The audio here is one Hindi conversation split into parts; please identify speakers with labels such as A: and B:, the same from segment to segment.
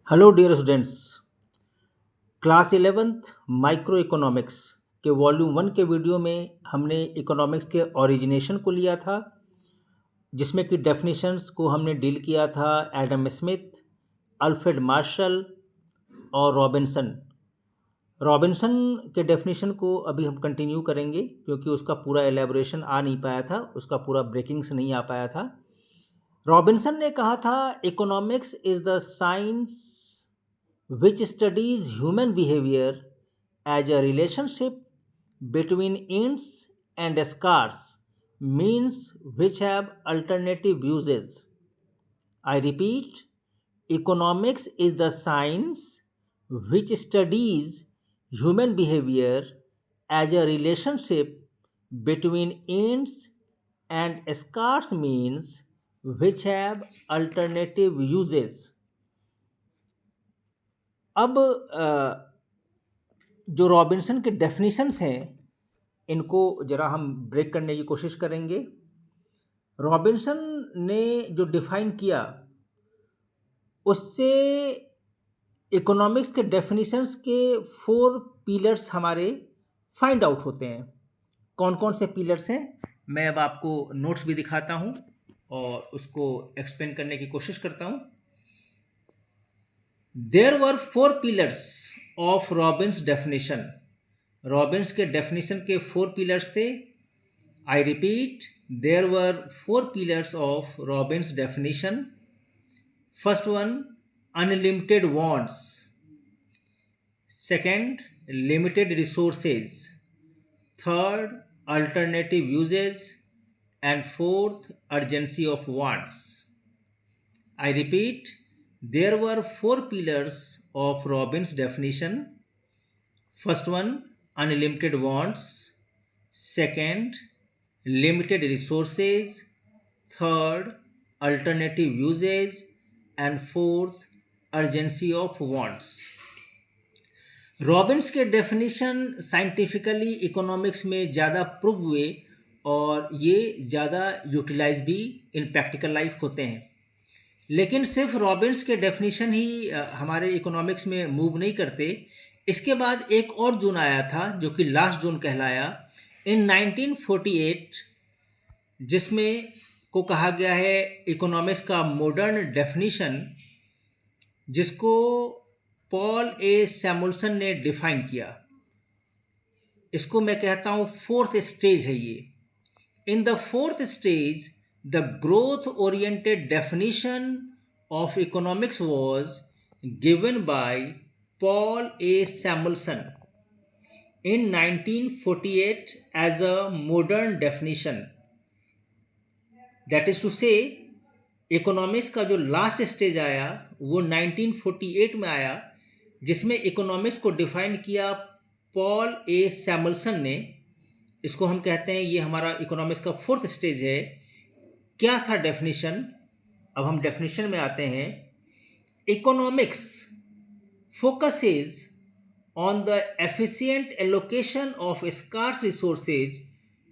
A: Hello dear students. Class 11th micro economics के वॉल्यूम 1 के वीडियो में हमने इकोनॉमिक्स के ओरिजिनेशन को लिया था, जिसमें कि डेफिनेशंस को हमने डील किया था एडम स्मिथ, अल्फ्रेड मार्शल और रॉबिन्सन। रॉबिन्सन के डेफिनेशन को अभी हम कंटिन्यू करेंगे क्योंकि उसका पूरा एलेबोरेशन आ नहीं पाया था, उसका पूरा ब्रेकिंग्स नहीं आ पाया था। रॉबिन्सन ने कहा था, economics is the science which studies human behavior as a relationship between ends and scars, means which have alternative uses. I repeat, economics is the science which studies human behavior as a relationship between ends and scarce means which have alternative uses. अब जो रॉबिन्सन के डेफिनेशंस हैं, इनको ज़रा हम ब्रेक करने की कोशिश करेंगे। रॉबिन्सन ने जो डिफ़ाइन किया, उससे इकोनॉमिक्स के डेफिनेशंस के 4 पिलर्स हमारे फाइंड आउट होते हैं। कौन कौन से पिलर्स हैं, मैं अब आपको नोट्स भी दिखाता हूँ और उसको एक्सप्लेन करने की कोशिश करता हूँ। There were 4 pillars of Robbins definition. Robbins के डेफिनेशन के 4 पिलर्स थे। I repeat, there were 4 pillars of Robbins definition. First one, unlimited wants. Second, limited resources. Third, alternative uses. And fourth, urgency of wants. I repeat, there were 4 pillars of Robbins' definition. First one, unlimited wants. Second, limited resources. Third, alternative usage. And fourth, urgency of wants. Robins के डेफिनेशन साइंटिफिकली इकोनॉमिक्स में ज़्यादा प्रूव हुए और ये ज़्यादा यूटिलाइज भी इन प्रैक्टिकल लाइफ होते हैं। लेकिन सिर्फ रॉबिन्स के डेफिनेशन ही हमारे इकोनॉमिक्स में मूव नहीं करते। इसके बाद एक और जोन आया था जो कि लास्ट जोन कहलाया इन 1948, जिसमें को कहा गया है इकोनॉमिक्स का मॉडर्न डेफिनेशन, जिसको पॉल ए सैमुअल्सन ने डिफाइन किया। इसको मैं कहता हूँ 4th स्टेज है ये। In the 4th stage, the growth oriented definition of economics was given by Paul A. Samuelson in 1948 as a modern definition. That is to say, economics का जो लास्ट स्टेज आया वो 1948 में आया, जिसमें इकोनॉमिक्स को डिफाइन किया पॉल ए सैमुअल्सन ने। इसको हम कहते हैं ये हमारा इकोनॉमिक्स का 4th स्टेज है। क्या था डेफिनेशन? अब हम डेफिनेशन में आते हैं। Economics focuses on the efficient allocation of scarce resources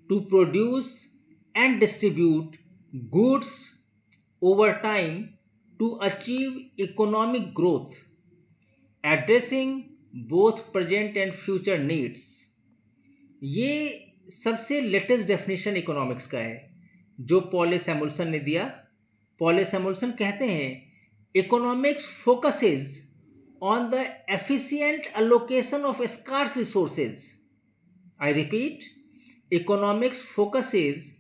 A: to produce and distribute goods over time to achieve economic growth, addressing both present and future needs. ये सबसे लेटेस्ट डेफिनेशन इकोनॉमिक्स का है जो पॉल ए सैमुअल्सन ने दिया। पॉल ए सैमुअल्सन कहते हैं, economics focuses on the efficient allocation of scarce resources. I repeat, economics focuses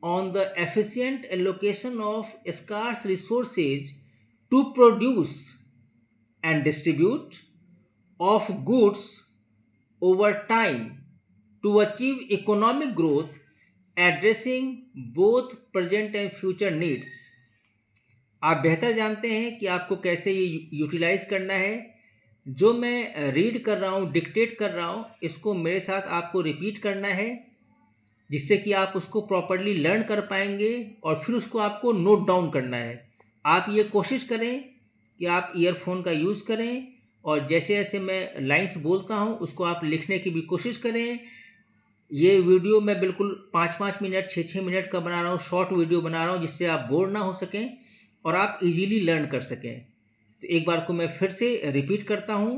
A: on the efficient allocation of scarce resources to produce and distribute of goods over time to achieve economic growth, addressing both present and future needs. आप बेहतर जानते हैं कि आपको कैसे ये यूटिलाइज करना है। जो मैं रीड कर रहा हूँ, डिक्टेट कर रहा हूँ, इसको मेरे साथ आपको रिपीट करना है, जिससे कि आप उसको प्रॉपरली लर्न कर पाएंगे और फिर उसको आपको नोट डाउन करना है। आप ये कोशिश करें कि आप ईयरफोन का यूज़ करें और जैसे जैसे मैं लाइन्स बोलता हूँ उसको आप लिखने की भी कोशिश करें। ये वीडियो मैं बिल्कुल 5-5 मिनट 6-6 मिनट का बना रहा हूँ, शॉर्ट वीडियो बना रहा हूँ, जिससे आप बोर ना हो सकें और आप इजीली लर्न कर सकें। तो एक बार को मैं फिर से रिपीट करता हूँ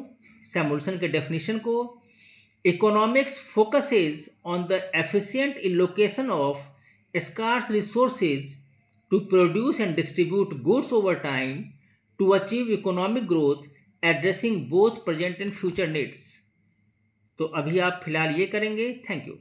A: सैमुअल्सन के डेफिनेशन को। Economics focuses on the efficient allocation of scarce resources to produce and distribute goods over time to achieve economic growth, addressing both present and future needs। तो अभी आप फिलहाल ये करेंगे। Thank you.